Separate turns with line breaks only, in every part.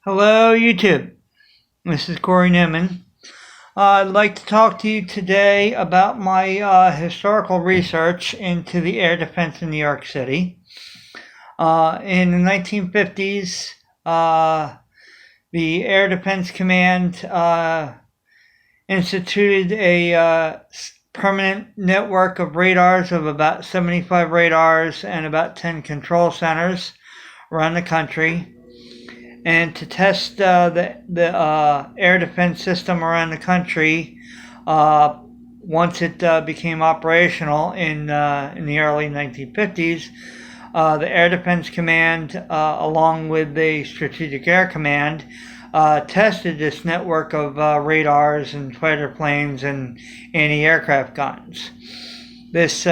Hello, YouTube. This is Corey Newman. I'd like to talk to you today about my historical research into the air defense in New York City. In the 1950s, the Air Defense Command instituted a permanent network of radars of about 75 radars and about 10 control centers around the country. And to test the air defense system around the country, once it became operational in the early 1950s, the Air Defense Command, along with the Strategic Air Command, tested this network of radars and fighter planes and anti-aircraft guns. This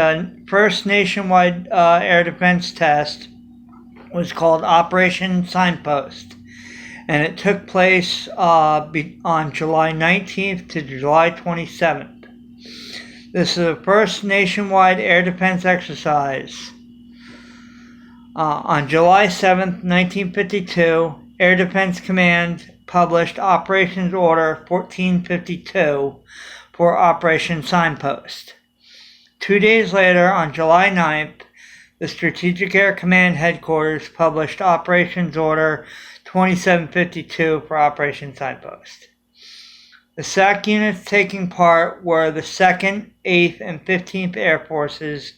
first nationwide air defense test was called Operation Signpost, and it took place on July 19th to July 27th. This is the first nationwide air defense exercise. On July 7th, 1952, Air Defense Command published Operations Order 1452 for Operation Signpost. 2 days later, on July 9th, the Strategic Air Command Headquarters published Operations Order 2752 for Operation Signpost. The SAC units taking part were the 2nd, 8th, and 15th Air Forces,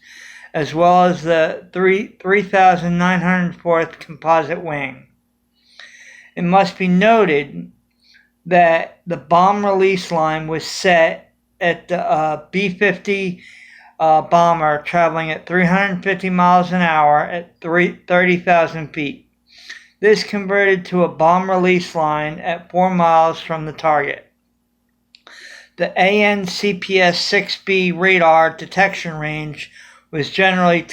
as well as the 3,904th Composite Wing. It must be noted that the bomb release line was set at the B-50 bomber traveling at 350 miles an hour at 30,000 feet. This converted to a bomb release line at 4 miles from the target. The ANCPS-6B radar detection range was generally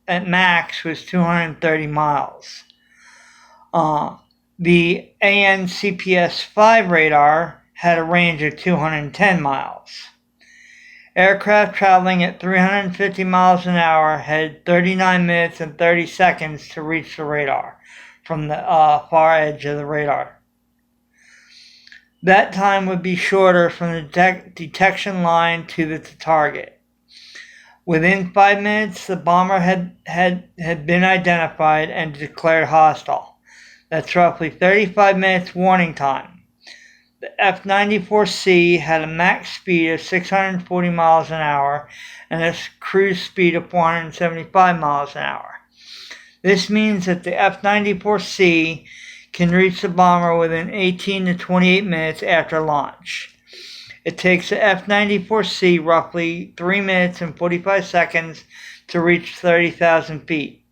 at max was 230 miles. The ANCPS-5 radar had a range of 210 miles. Aircraft traveling at 350 miles an hour had 39 minutes and 30 seconds to reach the radar from the far edge of the radar. That time would be shorter from the detection line to the target. Within 5 minutes, the bomber had been identified and declared hostile. That's roughly 35 minutes warning time. The F-94C had a max speed of 640 miles an hour and a cruise speed of 475 miles an hour. This means that the F-94C can reach the bomber within 18 to 28 minutes after launch. It takes the F-94C roughly 3 minutes and 45 seconds to reach 30,000 feet.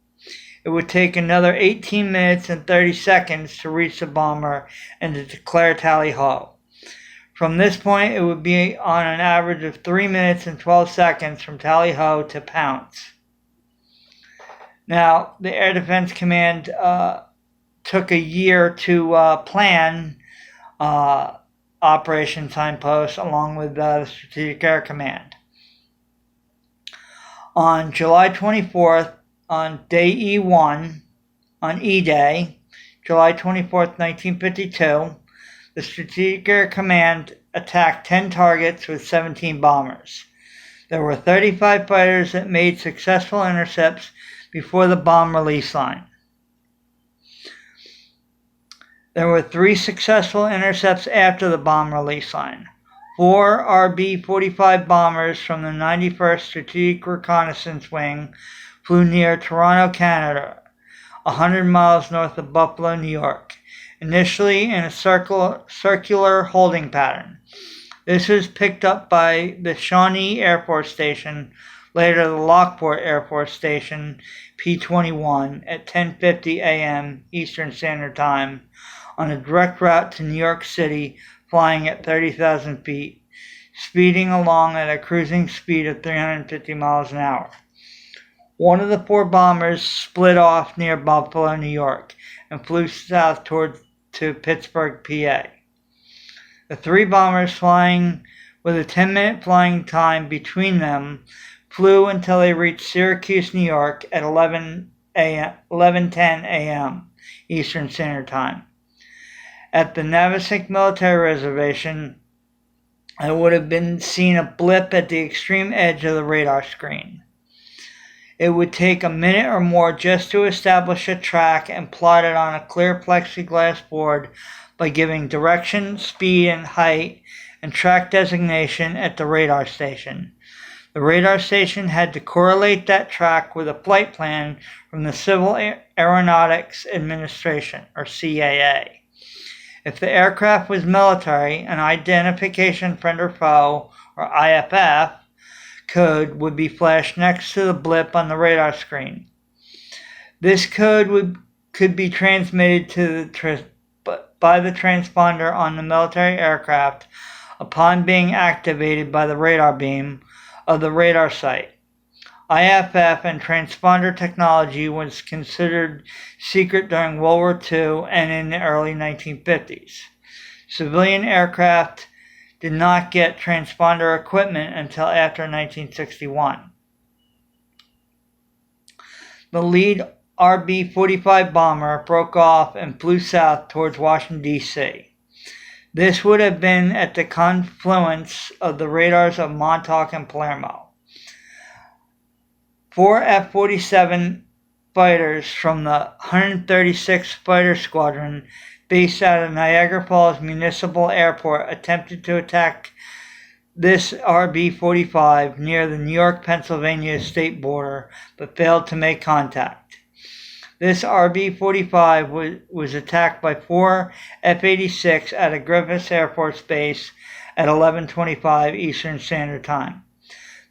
It would take another 18 minutes and 30 seconds to reach the bomber and to declare tally-ho. From this point, it would be on an average of 3 minutes and 12 seconds from tally-ho to pounce. Now, the Air Defense Command took a year to plan Operation Signpost along with the Strategic Air Command. On July 24th, on Day E1, on E-Day, July 24th, 1952, the Strategic Air Command attacked 10 targets with 17 bombers. There were 35 fighters that made successful intercepts before the bomb release line. There were 3 successful intercepts after the bomb release line. 4 RB-45 bombers from the 91st Strategic Reconnaissance Wing flew near Toronto, Canada, 100 miles north of Buffalo, New York, initially in a circular holding pattern. This was picked up by the Shawnee Air Force Station, later the Lockport Air Force Station, P-21, at 10:50 a.m. Eastern Standard Time, on a direct route to New York City, flying at 30,000 feet, speeding along at a cruising speed of 350 miles an hour. One of the 4 bombers split off near Buffalo, New York, and flew south to Pittsburgh, PA. The 3 bombers, flying with a 10-minute flying time between them, flew until they reached Syracuse, New York at 11:10 a.m. Eastern Standard Time. At the Navesink Military Reservation, it would have been seen a blip at the extreme edge of the radar screen. It would take a minute or more just to establish a track and plot it on a clear plexiglass board by giving direction, speed, and height and track designation at the radar station. The radar station had to correlate that track with a flight plan from the Civil Aeronautics Administration, or CAA. If the aircraft was military, an identification friend or foe, or IFF, code would be flashed next to the blip on the radar screen. This code could be transmitted by the transponder on the military aircraft upon being activated by the radar beam of the radar site. IFF and transponder technology was considered secret during World War II and in the early 1950s. Civilian aircraft did not get transponder equipment until after 1961. The lead RB-45 bomber broke off and flew south towards Washington, D.C. This would have been at the confluence of the radars of Montauk and Palermo. 4 F-47 fighters from the 136th Fighter Squadron based out of Niagara Falls Municipal Airport attempted to attack this RB-45 near the New York-Pennsylvania state border, but failed to make contact. This RB-45 was attacked by 4 F-86 at a Griffiths Air Force Base at 11:25 Eastern Standard Time.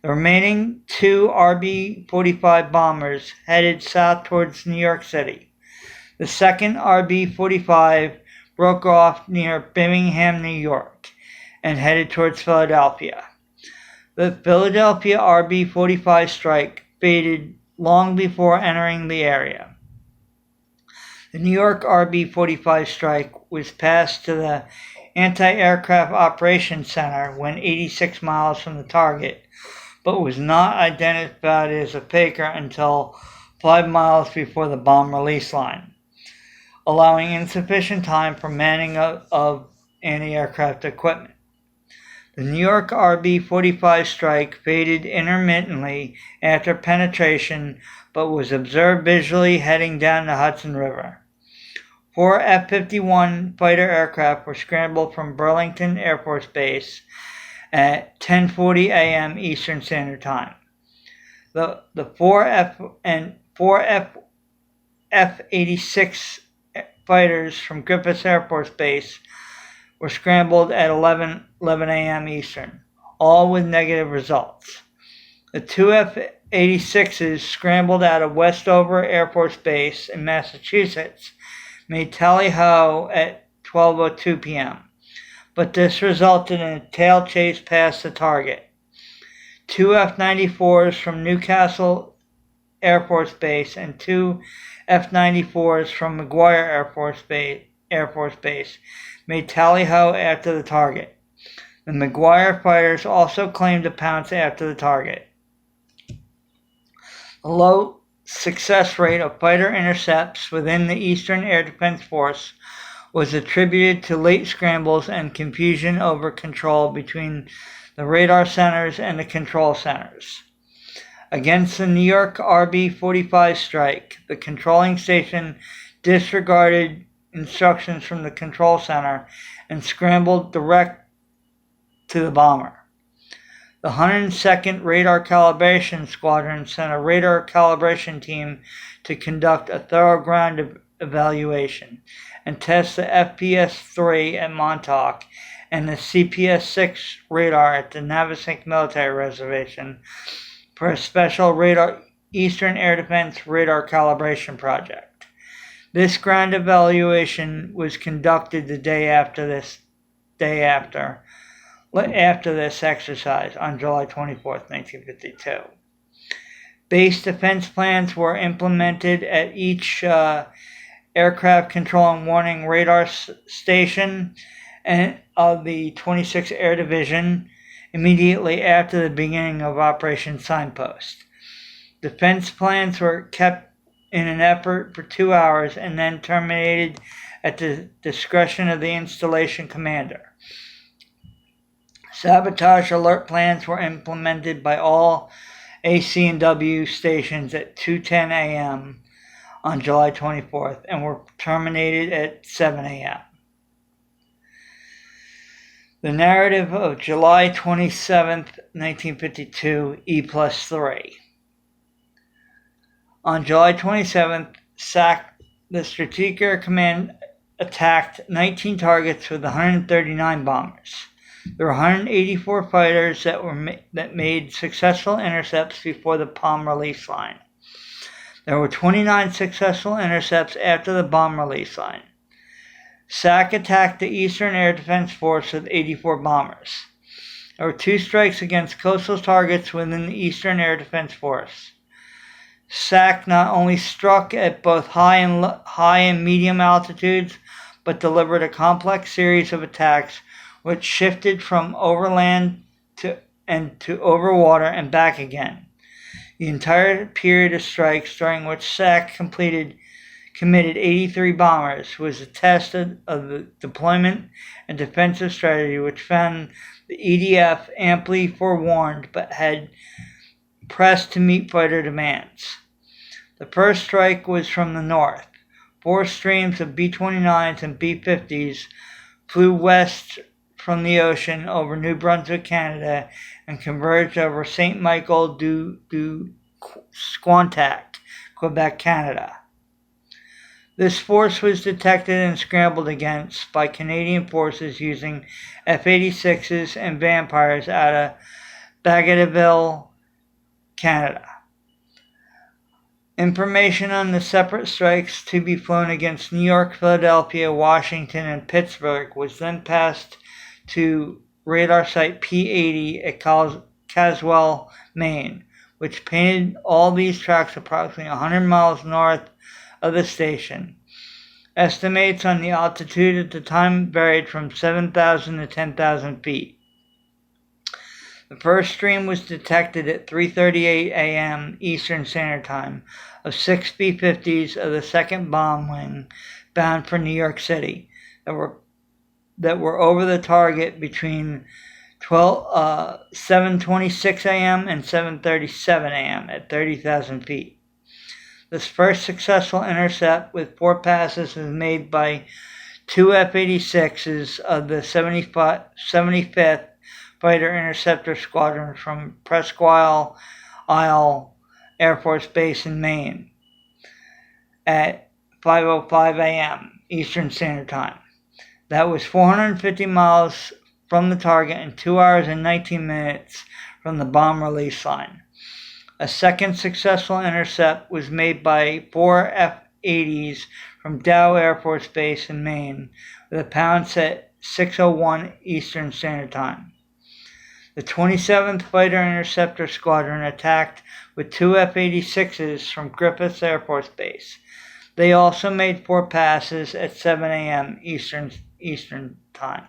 The remaining 2 RB-45 bombers headed south towards New York City. The second RB-45 broke off near Birmingham, New York, and headed towards Philadelphia. The Philadelphia RB-45 strike faded long before entering the area. The New York RB-45 strike was passed to the Anti-Aircraft Operations Center when 86 miles from the target, but was not identified as a faker until 5 miles before the bomb release line, allowing insufficient time for manning of anti-aircraft equipment. The New York RB-45 strike faded intermittently after penetration, but was observed visually heading down the Hudson River. 4 F-51 fighter aircraft were scrambled from Burlington Air Force Base at 10:40 a.m. Eastern Standard Time. The 4 F-86 fighters from Griffiths Air Force Base were scrambled at 11 a.m. Eastern, all with negative results. The 2 F-86s scrambled out of Westover Air Force Base in Massachusetts made tally-ho at 12:02 p.m., but this resulted in a tail chase past the target. 2 F-94s from Newcastle Air Force Base and 2 F-94s from McGuire Air Force Base made tally-ho after the target. The McGuire fighters also claimed to pounce after the target. The low success rate of fighter intercepts within the Eastern Air Defense Force was attributed to late scrambles and confusion over control between the radar centers and the control centers. Against the New York RB-45 strike, the controlling station disregarded instructions from the control center and scrambled direct to the bomber. The 102nd Radar Calibration Squadron sent a radar calibration team to conduct a thorough ground evaluation and test the FPS-3 at Montauk and the CPS-6 radar at the Navesink Military Reservation for a special Eastern Air Defense radar calibration project. This ground evaluation was conducted the day after this exercise on July 24, 1952. Base defense plans were implemented at each aircraft control and warning radar station and of the 26th Air Division immediately after the beginning of Operation Signpost. Defense plans were kept in an effort for 2 hours and then terminated at the discretion of the installation commander. Sabotage alert plans were implemented by all AC&W stations at 2:10 a.m. on July 24th and were terminated at 7 a.m. The narrative of July 27th, 1952, E+3. On July 27th, the Strategic Air Command attacked 19 targets with 139 bombers. There were 184 fighters that made successful intercepts before the bomb release line. There were 29 successful intercepts after the bomb release line. SAC attacked the Eastern Air Defense Force with 84 bombers. There were 2 strikes against coastal targets within the Eastern Air Defense Force. SAC not only struck at both high and medium altitudes, but delivered a complex series of attacks which shifted from overland to over water and back again. The entire period of strikes during which SAC committed 83 bombers was a test of the deployment and defensive strategy which found the EDF amply forewarned but had pressed to meet fighter demands. The first strike was from the north. 4 streams of B-29s and B-50s flew west from the ocean over New Brunswick, Canada, and converged over St. Michael du Squantac, Quebec, Canada. This force was detected and scrambled against by Canadian forces using F-86s and Vampires out of Bagotville, Canada. Information on the separate strikes to be flown against New York, Philadelphia, Washington, and Pittsburgh was then passed to radar site P-80 at Caswell, Maine, which painted all these tracks approximately 100 miles north of the station. Estimates on the altitude at the time varied from 7,000 to 10,000 feet. The first stream was detected at 3:38 a.m. Eastern Standard Time of 6 B-50s of the 2nd Bomb Wing bound for New York City that were over the target between 7:26 a.m. and 7:37 a.m. at 30,000 feet. This first successful intercept with 4 passes was made by 2 F-86s of the 75th Fighter Interceptor Squadron from Presque Isle Air Force Base in Maine at 5:05 a.m. Eastern Standard Time. That was 450 miles from the target and 2 hours and 19 minutes from the bomb release line. A second successful intercept was made by 4 F-80s from Dow Air Force Base in Maine with a pounce at 6:01 Eastern Standard Time. The 27th Fighter Interceptor Squadron attacked with 2 F-86s from Griffiths Air Force Base. They also made 4 passes at 7 a.m. Eastern Time.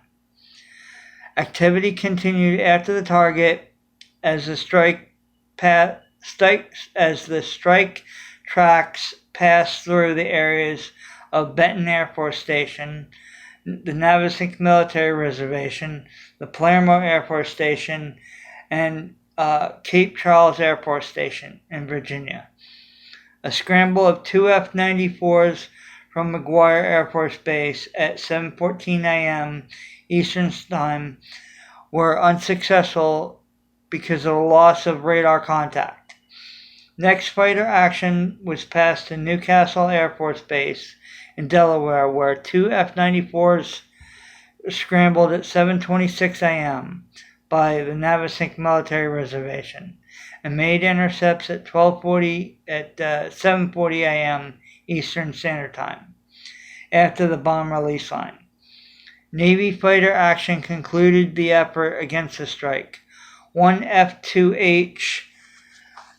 Activity continued after the target as the strike tracks passed through the areas of Benton Air Force Station, the Navesink Military Reservation, the Palermo Air Force Station, and Cape Charles Air Force Station in Virginia. A scramble of 2 F-94s from McGuire Air Force Base at 7:14 a.m. Eastern Time were unsuccessful because of the loss of radar contact. Next fighter action was passed to Newcastle Air Force Base in Delaware, where 2 F-94s scrambled at 7:26 a.m. by the Navesink Military Reservation and made intercepts at 7:40 a.m. Eastern Standard Time after the bomb release line. Navy fighter action concluded the effort against the strike. 1 F-2H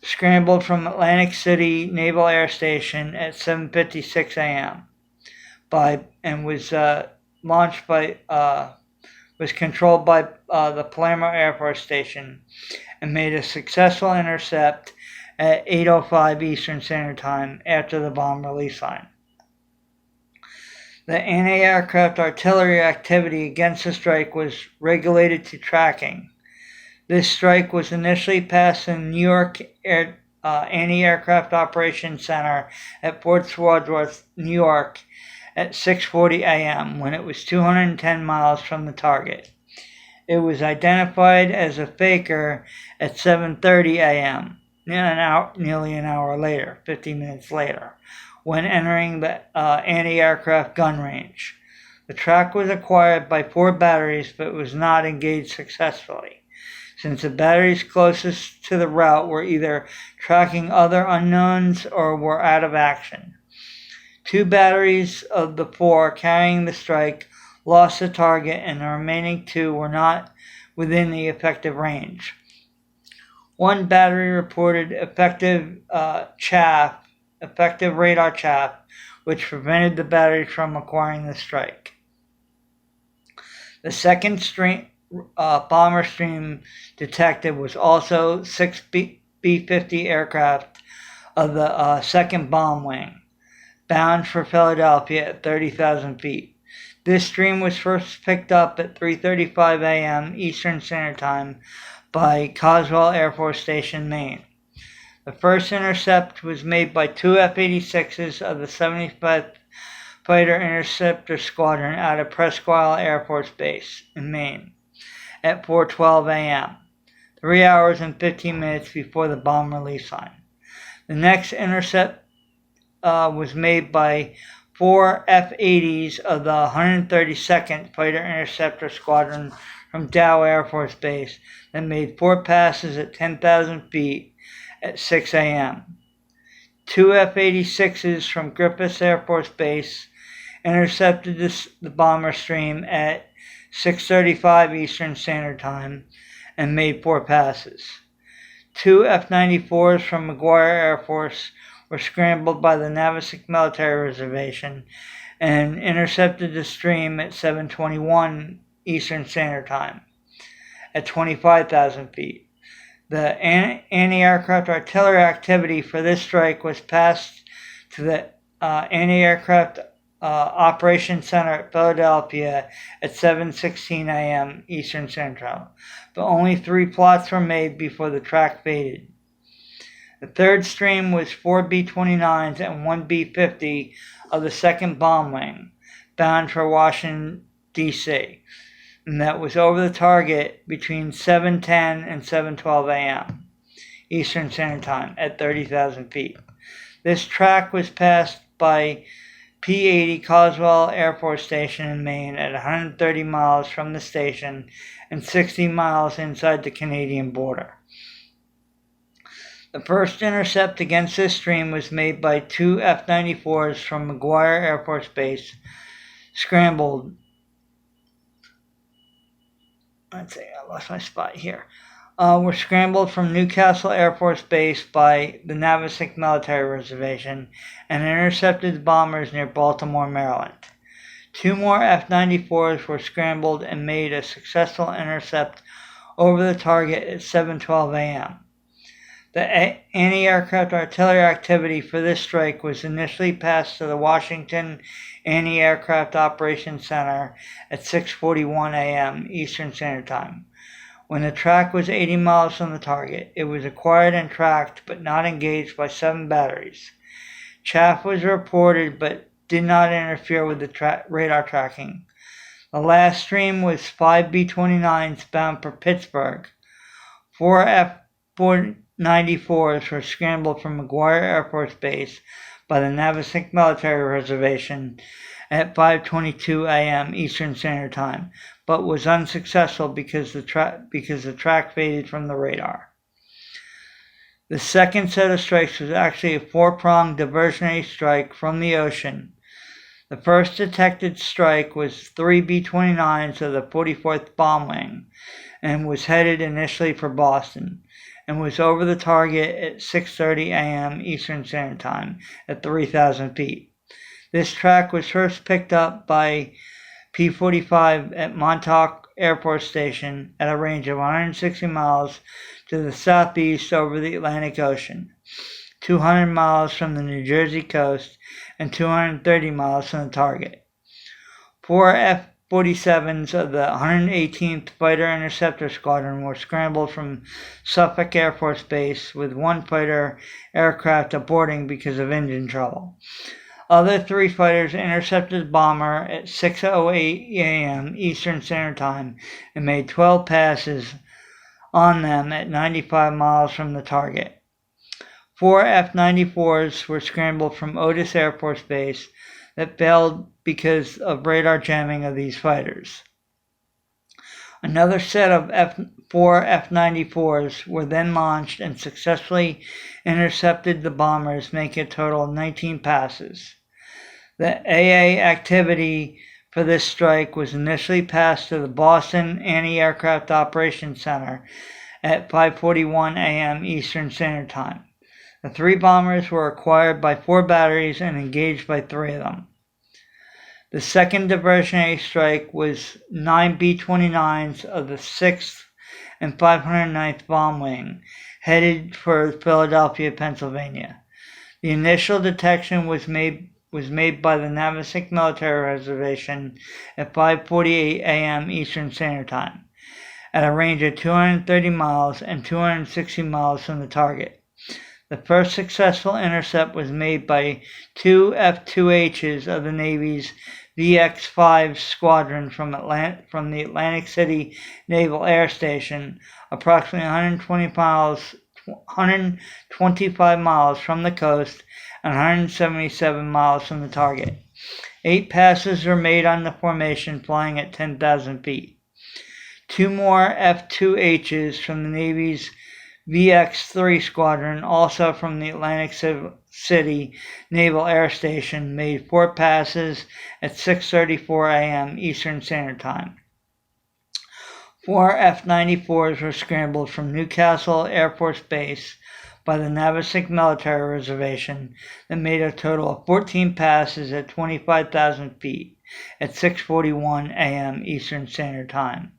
scrambled from Atlantic City Naval Air Station at 7:56 a.m. and was controlled by the Palermo Air Force Station and made a successful intercept at 8:05 Eastern Standard Time after the bomb release line. The anti-aircraft artillery activity against the strike was regulated to tracking. This strike was initially passed in New York Anti-Aircraft Operations Center at Fort Wadsworth, New York at 6:40 a.m. when it was 210 miles from the target. It was identified as a faker at 7:30 a.m., nearly an hour later, 50 minutes later, when entering the anti-aircraft gun range. The track was acquired by 4 batteries but was not engaged successfully, since the batteries closest to the route were either tracking other unknowns or were out of action. 2 batteries of the 4 carrying the strike lost the target, and the remaining 2 were not within the effective range. 1 battery reported effective radar chaff, which prevented the battery from acquiring the strike. The second bomber stream detected was also 6 B-50 aircraft of the second bomb wing, bound for Philadelphia at 30,000 feet. This stream was first picked up at 3:35 a.m. Eastern Standard Time by Coswell Air Force Station, Maine. The first intercept was made by 2 F-86s of the 75th Fighter Interceptor Squadron out of Presque Isle Air Force Base in Maine at 4:12 a.m., 3 hours and 15 minutes before the bomb release line. The next intercept was made by 4 F-80s of the 132nd Fighter Interceptor Squadron from Dow Air Force Base that made 4 passes at 10,000 feet at 6 a.m. 2 F-86s from Griffiths Air Force Base intercepted the bomber stream at 6:35 Eastern Standard Time and made 4 passes. 2 F-94s from McGuire Air Force were scrambled by the Navesink Military Reservation and intercepted the stream at 7:21 Eastern Standard Time at 25,000 feet. The anti-aircraft artillery activity for this strike was passed to the Anti-Aircraft Operations Center at Philadelphia at 7:16 a.m. Eastern Standard Time, but only 3 plots were made before the track faded. The third stream was 4 B-29s and 1 B-50 of the second bomb wing, bound for Washington, D.C., and that was over the target between 7:10 and 7:12 a.m. Eastern Standard Time at 30,000 feet. This track was passed by P-80 Coswell Air Force Station in Maine at 130 miles from the station and 60 miles inside the Canadian border. The first intercept against this stream was made by 2 F-94s from McGuire Air Force Base, scrambled. Let's see, I lost my spot here. Were scrambled from Newcastle Air Force Base by the Navesink Military Reservation and intercepted the bombers near Baltimore, Maryland. 2 more F-94s were scrambled and made a successful intercept over the target at 7:12 a.m. The anti-aircraft artillery activity for this strike was initially passed to the Washington Anti-Aircraft Operations Center at 6:41 a.m. Eastern Standard Time. When the track was 80 miles from the target, it was acquired and tracked but not engaged by 7 batteries. Chaff was reported but did not interfere with the radar tracking. The last stream was 5 B-29s bound for Pittsburgh. 4 F-94s were scrambled from McGuire Air Force Base by the Navesink Military Reservation at 5:22 a.m. Eastern Standard Time, but was unsuccessful because the track faded from the radar. The second set of strikes was actually a 4-pronged diversionary strike from the ocean. The first detected strike was 3 B-29s of the 44th Bomb Wing and was headed initially for Boston, and was over the target at 6:30 a.m. Eastern Standard Time at 3,000 feet. This track was first picked up by P-45 at Montauk Air Force Station at a range of 160 miles to the southeast over the Atlantic Ocean, 200 miles from the New Jersey coast and 230 miles from the target. 4 F-47s of the 118th Fighter Interceptor Squadron were scrambled from Suffolk Air Force Base, with one fighter aircraft aborting because of engine trouble. Other three fighters intercepted the bomber at 6:08 a.m. Eastern Standard Time and made 12 passes on them at 95 miles from the target. 4 F-94s were scrambled from Otis Air Force Base that failed because of radar jamming of these fighters. Another set of 4 F-94s were then launched and successfully intercepted the bombers, making a total of 19 passes. The AA activity for this strike was initially passed to the Boston Anti-Aircraft Operations Center at 5:41 a.m. Eastern Standard Time. The three bombers were acquired by 4 batteries and engaged by 3 of them. The second diversionary strike was 9 B-29s of the 6th and 509th Bomb Wing, headed for Philadelphia, Pennsylvania. The initial detection was made by the Navesink Military Reservation at 5:48 a.m. Eastern Standard Time, at a range of 230 miles and 260 miles from the target. The first successful intercept was made by 2 F-2Hs of the Navy's VX-5 squadron from the Atlantic City Naval Air Station, approximately 125 miles from the coast and 177 miles from the target. 8 passes were made on the formation, flying at 10,000 feet. 2 more F-2Hs from the Navy's VX-3 squadron, also from the Atlantic City Naval Air Station, made 4 passes at 6:34 a.m. Eastern Standard Time. 4 F-94s were scrambled from Newcastle Air Force Base by the Navesink Military Reservation that made a total of 14 passes at 25,000 feet at 6:41 a.m. Eastern Standard Time.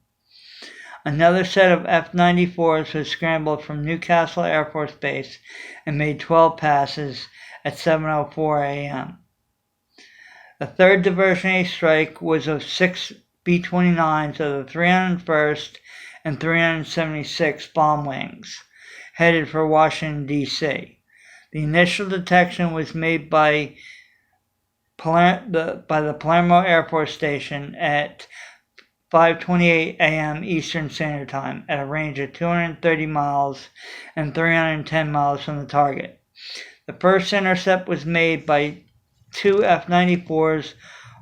Another set of F-94s was scrambled from Newcastle Air Force Base and made 12 passes at 7:04 a.m. The third diversionary strike was of 6 B-29s of the 301st and 376 Bomb Wings, headed for Washington, D.C. The initial detection was made by the Palermo Air Force Station at 5:28 a.m. Eastern Standard Time, at a range of 230 miles and 310 miles from the target. The first intercept was made by 2 F-94s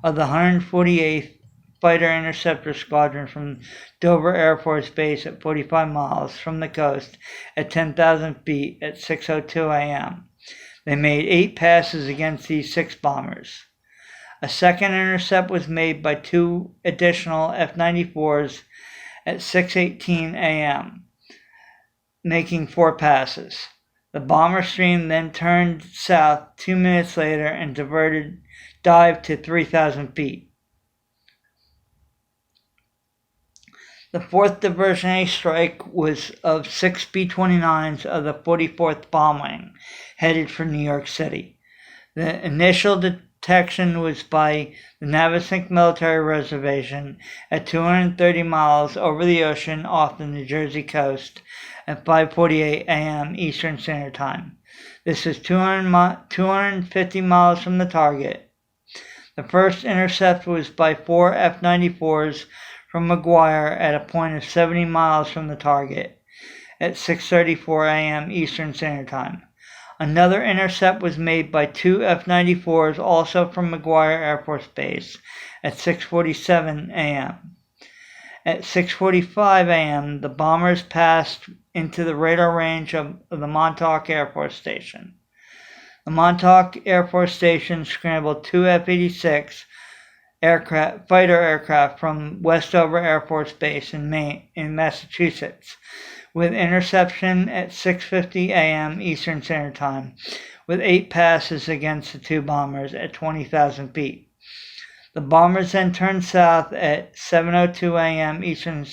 of the 148th Fighter Interceptor Squadron from Dover Air Force Base at 45 miles from the coast at 10,000 feet at 6:02 a.m. They made 8 passes against these 6 bombers. A second intercept was made by 2 additional F-94s at 6:18 a.m., making 4 passes. The bomber stream then turned south 2 minutes later and dived to 3,000 feet. The fourth diversionary strike was of 6 B-29s of the 44th Bomb Wing, headed for New York City. The initial detection was by the Navesink Military Reservation at 230 miles over the ocean off the New Jersey coast at 5:48 a.m. Eastern Standard Time. This is 250 miles from the target. The first intercept was by 4 F-94s from McGuire at a point of 70 miles from the target at 6:34 a.m. Eastern Standard Time. Another intercept was made by 2 F-94s, also from McGuire Air Force Base, at 6:47 a.m. At 6:45 a.m., the bombers passed into the radar range of the Montauk Air Force Station. The Montauk Air Force Station scrambled 2 F-86 fighter aircraft from Westover Air Force Base in Massachusetts, with interception at 6:50 a.m. Eastern Standard Time, with 8 passes against the 2 bombers at 20,000 feet. The bombers then turned south at 7:02 a.m. Eastern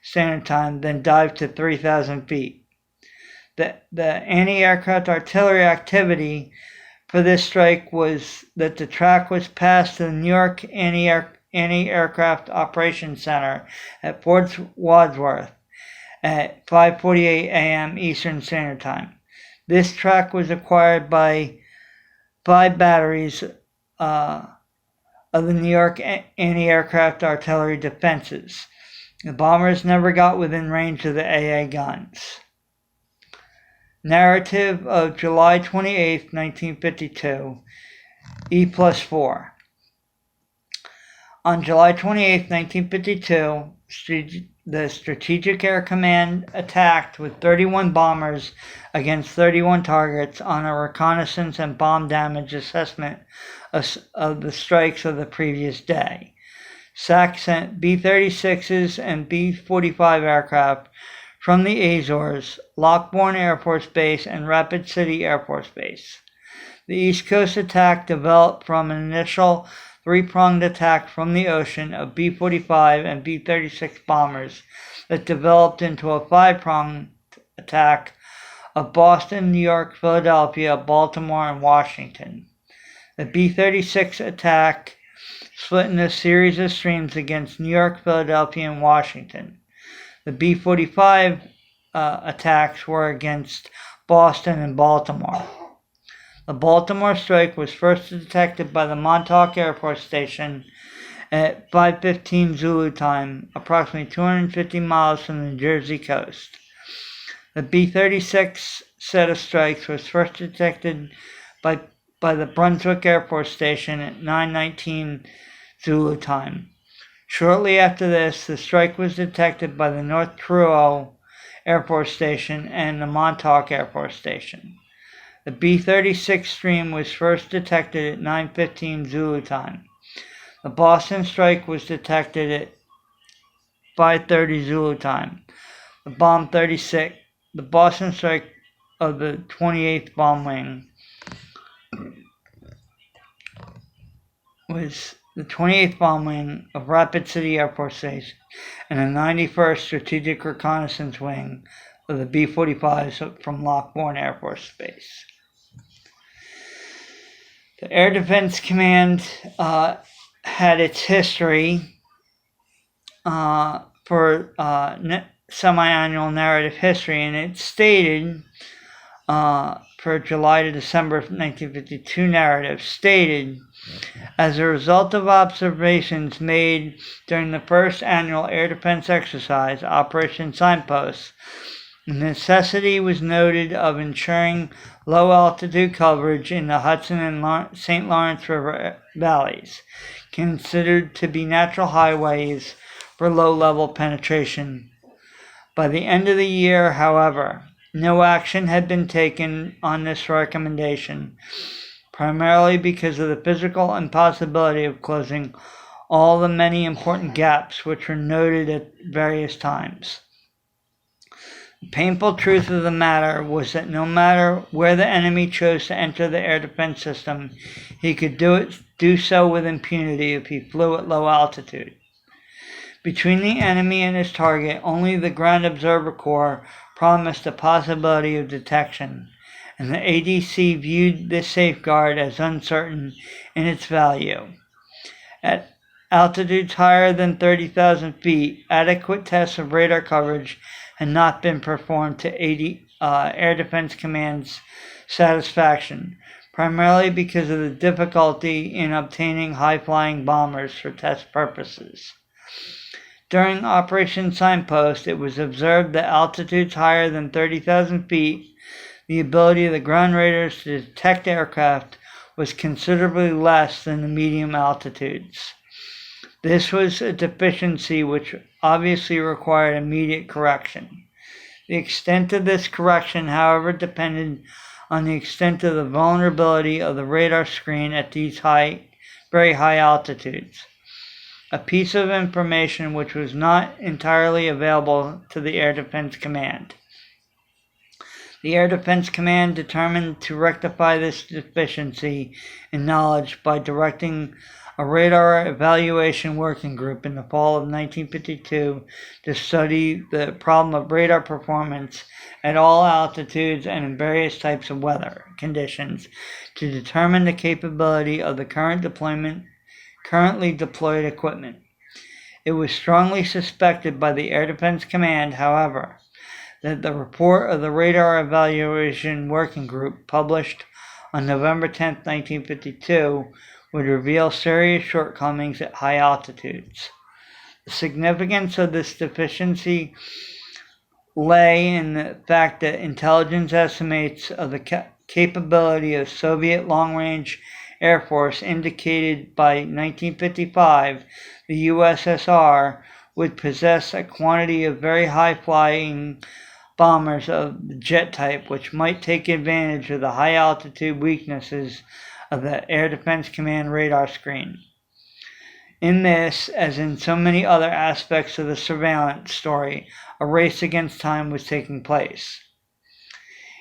Standard Time, then dived to 3,000 feet. The anti-aircraft artillery activity for this strike was that the track was passed to the New York Anti-Aircraft Operations Center at Fort Wadsworth at 5:48 a.m. Eastern Standard Time. This track was acquired by 5 batteries of the New York Anti-Aircraft Artillery Defenses. The bombers never got within range of the AA guns. Narrative of July 28, 1952, E+4. On July 28, 1952, the Strategic Air Command attacked with 31 bombers against 31 targets on a reconnaissance and bomb damage assessment of the strikes of the previous day. SAC sent B-36s and B-45 aircraft from the Azores, Lockbourne Air Force Base, and Rapid City Air Force Base. The East Coast attack developed from an initial 3-pronged attack from the ocean of B-45 and B-36 bombers that developed into a 5-pronged attack of Boston, New York, Philadelphia, Baltimore, and Washington. The B-36 attack split into a series of streams against New York, Philadelphia, and Washington. The B-45 attacks were against Boston and Baltimore. The Baltimore strike was first detected by the Montauk Air Force Station at 5:15 Zulu time, approximately 250 miles from the Jersey coast. The B-36 set of strikes was first detected by the Brunswick Air Force Station at 9:19 Zulu time. Shortly after this, the strike was detected by the North Truro Air Force Station and the Montauk Air Force Station. The B-36 stream was first detected at 9:15 Zulu time. The Boston strike was detected at 5:30 Zulu time. The Boston strike of the 28th Bomb Wing was the 28th Bomb Wing of Rapid City Air Force Base and the 91st Strategic Reconnaissance Wing of the B-45s from Lockbourne Air Force Base. The Air Defense Command had its history for semi-annual narrative history, and it stated for July to December of 1952 narrative stated, as a result of observations made during the first annual air defense exercise, Operation Signpost, the necessity was noted of ensuring low-altitude coverage in the Hudson and St. Lawrence River valleys, considered to be natural highways for low-level penetration. By the end of the year, however, no action had been taken on this recommendation, primarily because of the physical impossibility of closing all the many important gaps which were noted at various times. The painful truth of the matter was that no matter where the enemy chose to enter the air defense system, he could do so with impunity if he flew at low altitude. Between the enemy and his target, only the Ground Observer Corps promised the possibility of detection, and the ADC viewed this safeguard as uncertain in its value. At altitudes higher than 30,000 feet, adequate tests of radar coverage had not been performed to Air Defense Command's satisfaction, primarily because of the difficulty in obtaining high-flying bombers for test purposes. During Operation Signpost, it was observed that altitudes higher than 30,000 feet, the ability of the ground radars to detect aircraft was considerably less than the medium altitudes. This was a deficiency which obviously required immediate correction. The extent of this correction, however, depended on the extent of the vulnerability of the radar screen at these very high altitudes, a piece of information which was not entirely available to the Air Defense Command. The Air Defense Command determined to rectify this deficiency in knowledge by directing a radar evaluation working group in the fall of 1952 to study the problem of radar performance at all altitudes and in various types of weather conditions to determine the capability of the current deployment currently deployed equipment. It was strongly suspected by the Air Defense Command, however, that the report of the Radar Evaluation Working Group published on November 10, 1952, would reveal serious shortcomings at high altitudes. The significance of this deficiency lay in the fact that intelligence estimates of the capability of Soviet long-range Air Force indicated by 1955 the USSR would possess a quantity of very high-flying bombers of the jet type which might take advantage of the high-altitude weaknesses of the Air Defense Command radar screen. In this, as in so many other aspects of the surveillance story, a race against time was taking place.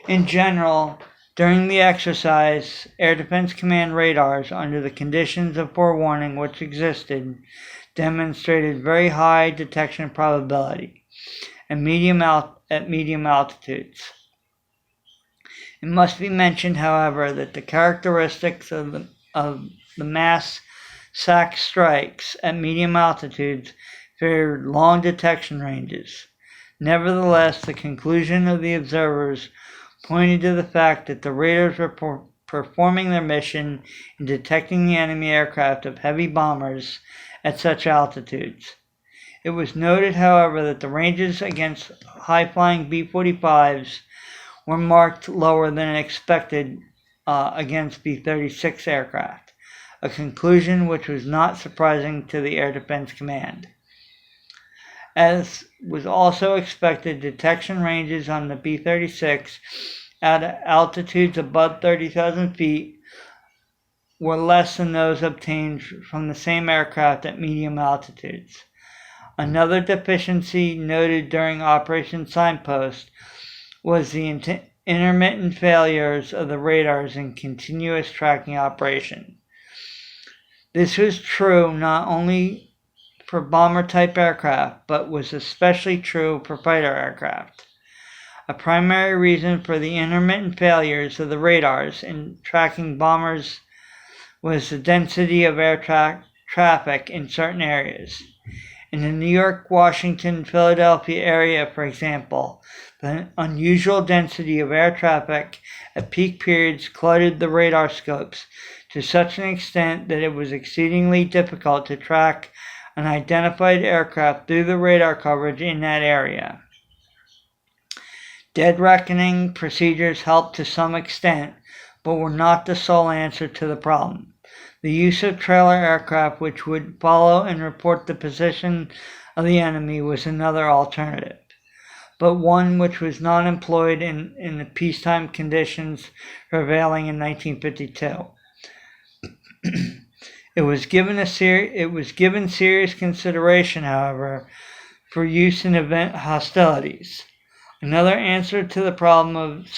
In general, during the exercise, Air Defense Command radars, under the conditions of forewarning which existed, demonstrated very high detection probability at medium altitudes. It must be mentioned, however, that the characteristics of the mass SAC strikes at medium altitudes favored long detection ranges. Nevertheless, the conclusion of the observers pointed to the fact that the radars were performing their mission in detecting the enemy aircraft of heavy bombers at such altitudes. It was noted, however, that the ranges against high-flying B-45s were marked lower than expected against B-36 aircraft, a conclusion which was not surprising to the Air Defense Command. As was also expected, detection ranges on the B-36 at altitudes above 30,000 feet were less than those obtained from the same aircraft at medium altitudes. Another deficiency noted during Operation Signpost was the intermittent failures of the radars in continuous tracking operation. This was true not only for bomber-type aircraft, but was especially true for fighter aircraft. A primary reason for the intermittent failures of the radars in tracking bombers was the density of air traffic in certain areas. In the New York, Washington, Philadelphia area, for example, the unusual density of air traffic at peak periods cluttered the radar scopes to such an extent that it was exceedingly difficult to track an identified aircraft through the radar coverage in that area. Dead reckoning procedures helped to some extent, but were not the sole answer to the problem. The use of trailer aircraft which would follow and report the position of the enemy was another alternative, but one which was not employed in the peacetime conditions prevailing in 1952. It was given serious consideration, however, for use in event hostilities. Another answer to the problem of